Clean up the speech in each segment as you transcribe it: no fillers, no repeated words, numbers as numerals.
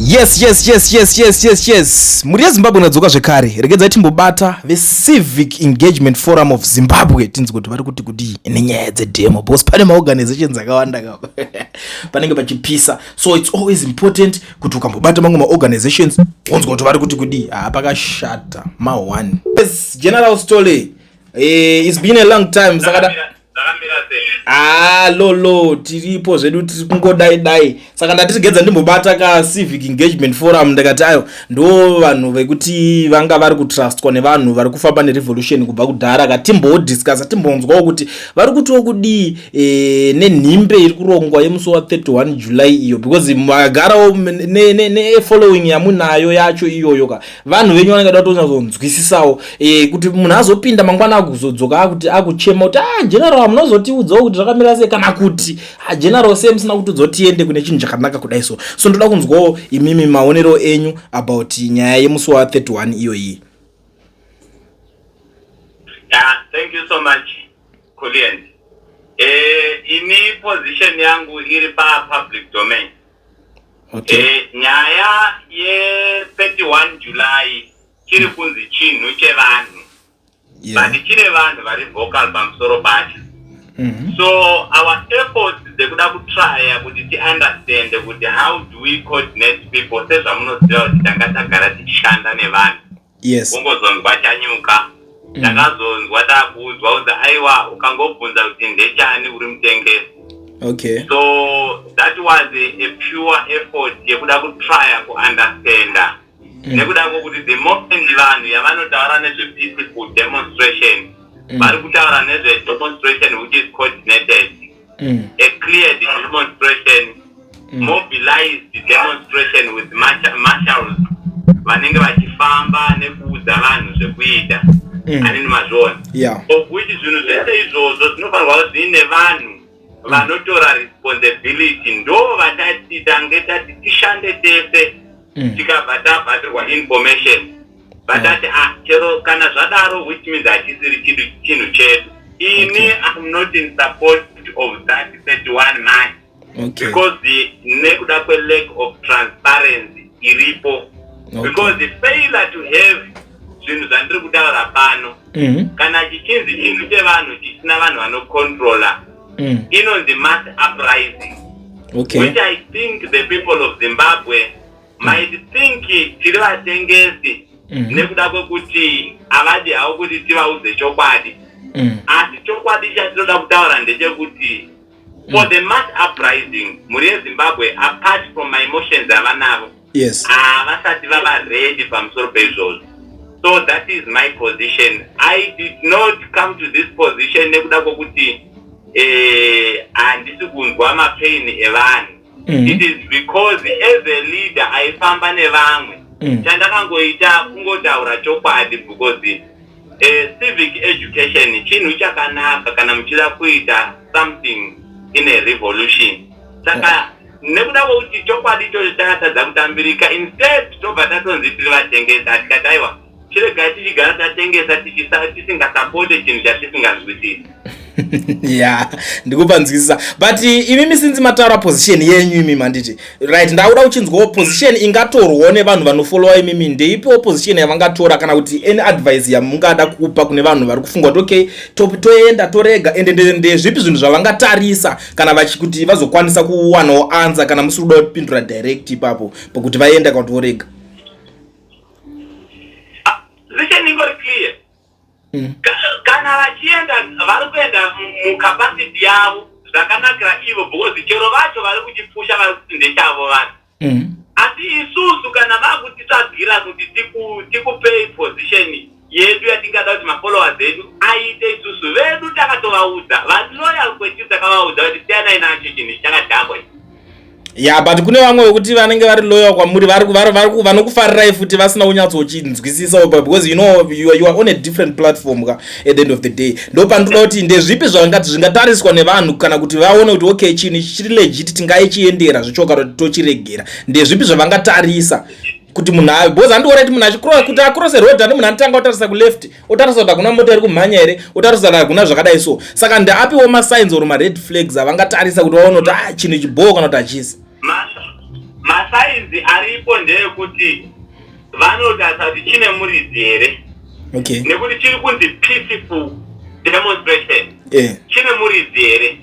Yes. Muri yeZimbabwe nadzoka zvekare. Regedzai timbobata the Civic Engagement Forum of Zimbabwe. Tinzi kuti vari kuti nenyaya dzedemo boss pane maorganizations akawanda ka. Panenge pachipisa. So it's always important kuti ukambobata mamwe maorganizations unzwa kuti vari kuti pakashata ma1. Yes, General Sithole. It's been a long time. Sakada lolo tiripo zvedu tiri kungodai saka ndatigedza ndimbobata ka Civic Engagement Forum ndakati ayo ndo vanhu vekuti vanga vari kutrustwa nevanhu vari kufamba nerevolution kubva kudhara katimbodiscussa timbonzwawo kuti vari kutiwo kudi nenhimbe iri kurongwa yemusi wa 31 July iyo because magarawo following yamunayo yacho iyoyo ka vanhu venyu vanenge kutonzwisisawo kuti munhu azopinda mangwana akuzodzoka kuti akuchema kuti general munozotiudzawo kuti zvakamira sei kana kuti general sem sina kuti dzotiende kune chinhu chakanaka kudai so ndoda kunzwawo imimi maonero enyu about nyaya yemusi wa 31 iyoyi. Thank you so much Kulian. Ini position yangu iri pa public domain. Okay. Nyaya ye 31 July chiri kunzi chinhu chevanhu. But chine vanhu vari vocal pamusoro pacho. So our efforts dzekuda kutrya kuti ti understand kuti how do we coordinate people sezvamunoziva kuti tanga tagara tichishanda nevanhu. Yes. Ungozonzwa chanyuka. Takazonzwa takuudzwa kuti aiwa ukangobvunza kuti ndechani uri mutengesi. Okay. So that was a pure effort yekuda kutrya kuunderstand. Nekuda kuti the moment vanhu yavanotaura nezvepeaceful demonstration vari kutaura nezvedemonstration which is coordinated, a clear demonstration, mobilized demonstration with marshals vanenge vachifamba nekuudza vanhu zvekuita anini mazvona. Of which zvinhu zvese izvozvo zvinofanirwa kuti zviine vanhu vanotora responsibility ndo vatati tange tati tishande tese tikabva tabhatirwa information vatati chero kana zvadaro which means hachisiri chinhu chedu. Ini I'm not in support of that 31 man. Okay. Because nekuda lack of transparency iripo. Because the failure to have zvinhu zvandiri kutaura pano kana chichinzi chinhu chevanhu chisina vanhu vanocontrola inonzi mass uprising. Okay. Which I think the people of Zimbabwe might think tiri vatengesi nekuda kwekuti avadi hawo kuti tivaudze chokwadi. Asi chokwadi chatinoda kutaura ndechekuti for the mass uprising muri yeZimbabwe apart from my emotions avanavo havasati vava ready pamusoro peizvozvo. So that is my position. I did not come to this position nekuda kwekuti handisi kunzwa mapain evanhu. It is because as a leader aifamba nevamwe chandakangoita kungotaura chokwadi because civic education chinhu chakanaka kana muchida kuita something in a revolution. Saka nekuda kwekuti chokwadi ichocho chakatadza kutambirika instead tobva tatonzi tiri vatengesa tikati aiwa chiregai tichigara tatengesa tisingasapote chinhu chatisingazwisisi. ndikupanzwisisa but imimi sinzi mataura position yenyu imimi handiti right ndauda uchinzwawo position ingatorwawo nevanhu vanofollowa imimi ndeipiwo position yavangatora kana kuti any advice yamungada kupa kune vanhu vari kufunga kuti okay toenda torega ende ndezvipi zvinhu zvavangatarisa kana vachikuti vazokwanisa kuwanawo answer kana musiri kuda kupindura direct ipapo pokuti vaenda kana kuti vorega. Zvichengori clear. Kana vachienda vari kuenda mukapasiti yavo zvakanakira ivo because chero vacho vari kuchipusha vari kuti ndechavo vanhu. Asi isusu kana vakutitsvagira kuti tikupei position yedu yatingada kuti mafollowers edu aite isusu vedu takatovaudza valoyal kwetiri takavaudza kuti siyanai nacho chinhu chakadhakwa. But kune vamwe vekuti vanenge vari loyal kwamuri vanokufarirai futi vasina kunyatsochinzwisisa because you are on a different platform at the end of the day. Ndo pandoda kuti ndezvipi zvingatariswa nevanhu kana kuti vaone kuti okay chinhu chiri legit tingaichiendera zvichoka tochiregera ndezvipi zvavangatarisa kuti munhu because handioreti munhu achikrosa kuti akrose road handi munhu anotanga otarisa kuleft otarisa kuti hakuna mota iri kumhanya here otarisa kuti hakuna zvakadai so saka ndeapiwo masigns or mared flags avangatarisa kuti vaone kuti chinhu chibhowo kana kuti hachisi. Mass masainzi aripo ndeyekuti vanotarisa kuti chine muridzi here. Okay. Nekuti chiri kunzi peaceful demonstration. Chine muridzi here.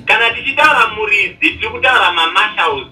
Kana tichitaura muridzi tiri kutaura mamarshals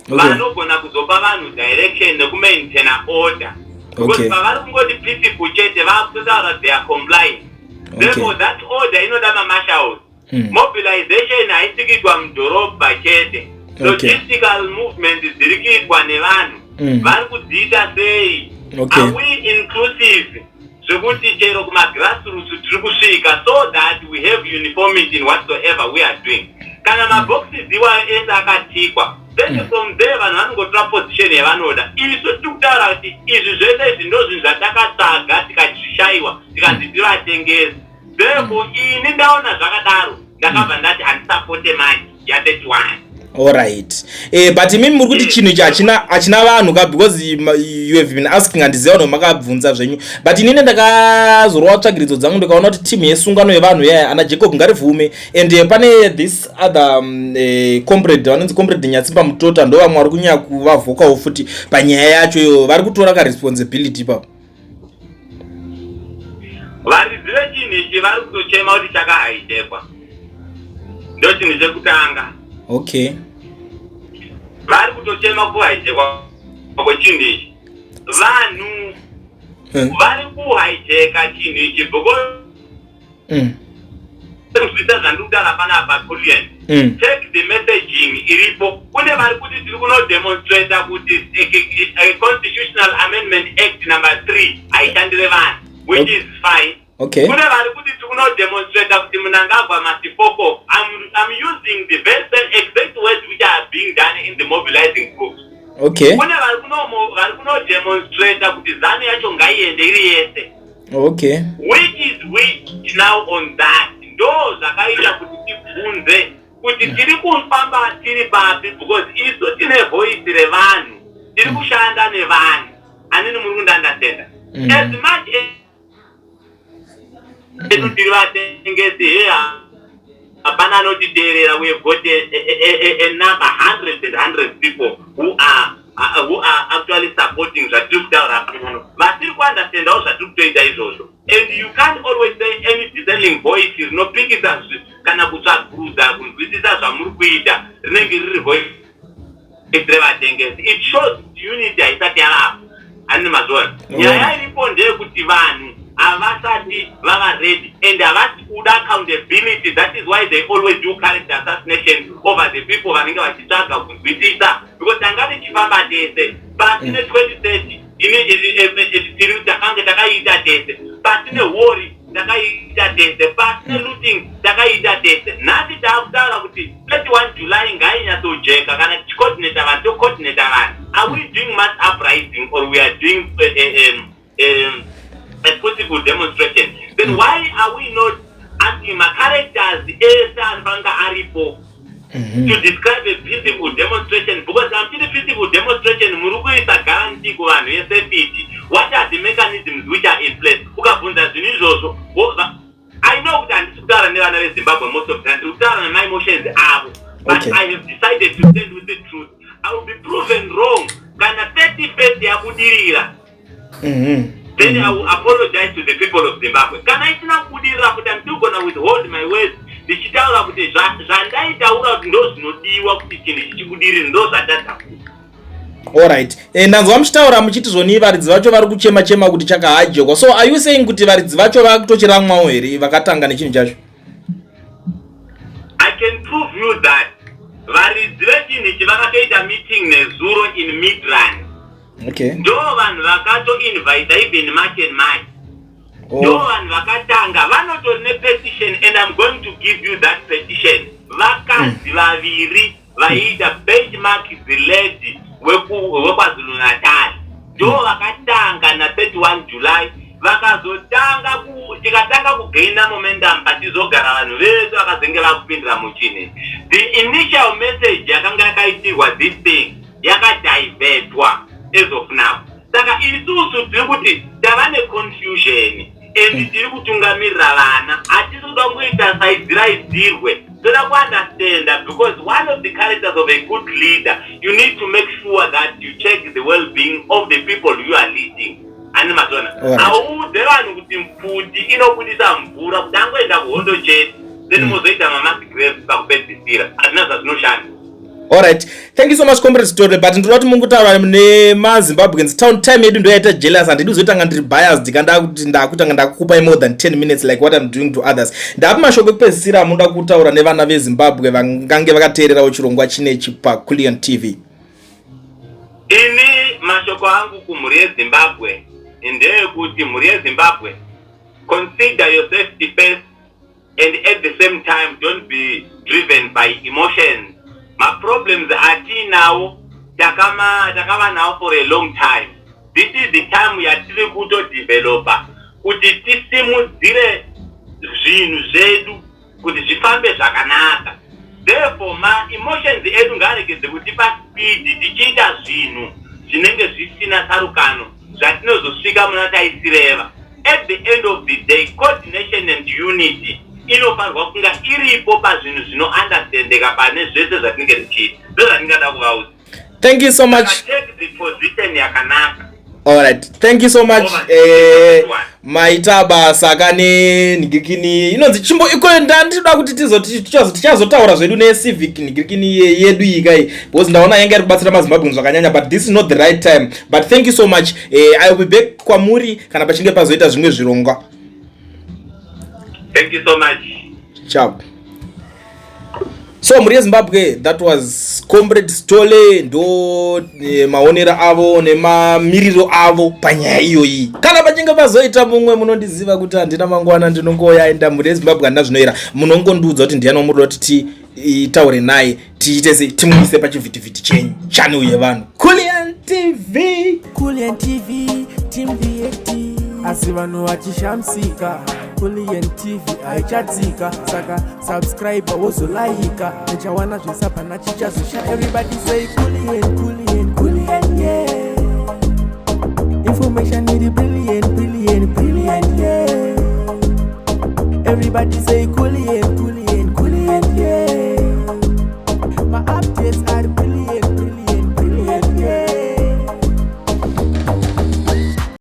vanogona kuzopa vanhu direction nekumaintaina order. Because pavari kungoti peaceful chete vakutotaura they are complying. Therefore that order inoda mamarshals. Mobilization haisikuitwa mudhorobha chete. Logistical movement dziri kuitwa nevanhu vari kudziita sei. Are we inclusive zvekuti chero kumagrassroots tiri kusvika so that we have uniformity in whatsoever we are doing. Kana maboxes iwayo ese akatikwa then from there vanhu vanongotora position yavanoda. Isu tiri kutaura kuti izvi zvese izvi ndo zvinhu zvatakatsaga tikazvishayiwa tikazi tivatengesi. Therefore ini ndaona zvakadaro ndakabva ndati handisapote manje ya31. Alright. But mimi muri kuti chinhu achina vanhu ka because you have been asking and ziona makabvunza zvenyu. But inini ndakazorwa tsvagiridzo dzangu ndikaona kuti team yesungano yevanhu yaya ana Jacob Ngarivume and pane this other comrade vanonzi comrade Nyatsimba Mutota ndo vamwe vari kunya kuvavhokawo futi panyaya yacho vari kutora ka responsibility papo. Varidzive chinhu ichi vari kutochema kuti chakahitekwa. Ndo chinhu chekutanga. Okay. Vari kutochema kuhitekwa kwechinhu ichi. Vanhu vari kuhijeka chinhu ichi because zvandikutaura panapa Julian. Take the messaging iripo. Kune vari kuti tiri kunodemonstrate kuti a constitutional amendment act number 3 haishandire vanhu, which is fine. Okay. Kune vari kuti tiri kunodemonstrate kuti Mnangagwa Masipoko, I'm using the very exact words which are being done in the mobilizing groups. Okay. Kune vari kunodemonstrate kuti zanu yacho ngaiende iri yese. Okay. Which is which now on that? Ndo zvakaita kuti tibvunze kuti tiri kufamba tiri papi because isu tine voice revanhu, tiri kushanda nevanhu. Anini muri kundandatenda. As much as tiri vatengesi here, apana anotiteerera, we have got a number hundreds and hundreds people who are actually supporting zvatiri kutaura pano. Vatiri kuunderstandawo zvatiri kutoita izvozvo. And you can't always say any dissenting voice rinopikisa kana kutsvaguruza kunzwisisa zvamuri kuita rinenge riri voice revatengesi. It shows unity haisati yavapo. Ani mazvona. Nyaya iripo ndeyekuti vanhu havasati vava ready and havasi kuda accountability. That is why they always do character assassination over the people vanenge vachitsvaga kunzwisisa, because tanga tichifamba tese pasine 2030 tiri takanga takaita tese, pasine wori takaita tese, pasine looting takaita tese. Nhasi taakutaura kuti 31 July ngainyatsojeka kana tichicoordinata vanhu tocoordinata vanhu. Are we doing mass uprising or we are doing a peaceful demonstration? Then why are we not asking my characters aripo to describe a peaceful demonstration? Because I'm saying peaceful demonstration muruku is a guarantee ku vanhu yesefiti. What are the mechanisms which are in place? Ukabvunza zvinhu izvozvo. I know kuti handisi kutaura nevana veZimbabwe most of the time, kutaura my emotions avo. But I have decided to stand with the truth. I will be proven wrong kana 31st yabudirira. Then I will apologize to the people of Zimbabwe. Kana isina kubudirira kuti I'm still gonna withhold my words. Ndichitaura kuti zvandaitaura kuti ndo zvinodiwa kuti chinhu chichibudirira ndo zvatataura. Alright. Ndanzwa muchitaura muchiti zvoni varidzi vacho vari kuchema kuti chakahajekwa. So are you saying kuti varidzi vacho vakutochiramwawo here vakatanga nechinhu chacho? I can prove you that varidzi vechinhu ichi vakatoita meeting nezuro in Midrand. Okay. Ndo vanhu vakato-invite even Mark and Mike. Ndo vanhu vakatanga vanotori nepetition and I'm going to give you that petition. Vakadzi vaviri vaita benchmark village wekwazulu Natal. Ndo vakatanga na 31 July vakazotanga tikatanga kugaina momentum patizogara vanhu vese vakazenge vakupindira muchini. The initial message yakanga yakaitirwa this thing yakadivertwa as of now. Saka isusu tiri kuti tava neconfusion and tiri kutungamirira vana. Hatisi kuda kuita saidziraidzirwe. Toda kuunderstanda because one of the characters of a good leader, you need to make sure that you check the well-being of the people you are leading. And matona aude vanhu kuti mfuti inobudisa mvura kuti angoenda kuhondo chete then mozoita mamasi grapes pakupedzisira hazvina zvazvinoshanda. Alright, thank you so much comrade Sithole, but ndinoda kuti mungutaura nemazimbabweans town time yedu ndoyaita jealous and ndizotanga ndiri biased kanda kuti ndakutanga ndakukupai more than 10 minutes like what I'm doing to others. Ndapa mashoko ekupedzisira amunoda kutaura nevana veZimbabwe vangange vakateererawo chirongwa chinechi paKulian TV. Ini mashoko angu kumhuri yeZimbabwe ndeyekuti mhuri yeZimbabwe, consider your safety first and at the same time don't be driven by emotions. My problems atinawo takava nawo for a long time. This is the time we are trying to develop kuti tisimudzire zvinhu zvedu kuti zvifambe zvakanaka. Therefore ma emotions edu ngaregedze kutipa speed tichiita zvinhu zvinenge zvisina sarukano zvatinozosvika muna taisireva. At the end of the day, coordination and unity inofanirwa kunga iripo pazvinhu zvinounderstandeka pane zvese zvatinenge tichiita. Ndozvatingada kuvauza. Thank you so much. Take the position yakanaka. Alright, thank you so much. Maita basa kane nigirikini inonzi chimbo iko ndandida kuti tichazotaura zvedu neCivic nigirikini yedu ikai because ndaona yanga iri kubatsira maZimbabweans zvakanyanya, but this is not the right time. But thank you so much. I will be back kwamuri kana pachinge pazoita zvimwe zvirongwa. Thank you so much. Ciao. So mhuri yeZimbabwe, that was comrade Sithole, ndo maonera avo nemamiriro avo panyaya iyoyi. Kana pachinge pazoita mumwe munondiziva kuti handina mangwana ndinongoyaenda mhuri yeZimbabwe handina zvinoira, munongondiudza kuti ndiani wamuri kuti taure naye tiite timuise pachivhitivhiti chenyu channel yevanhu Kulian TV. Kulian TV, team VAT. Asi vanhu vachishamsika, Kulian TV haichatsika, saka subscribe wozolaika, nechawana zvisapana chichazosha. Everybody say Kulian, Kulian, Kulian, yeah. Information is brilliant, brilliant, brilliant, yeah. Everybody say Kulian.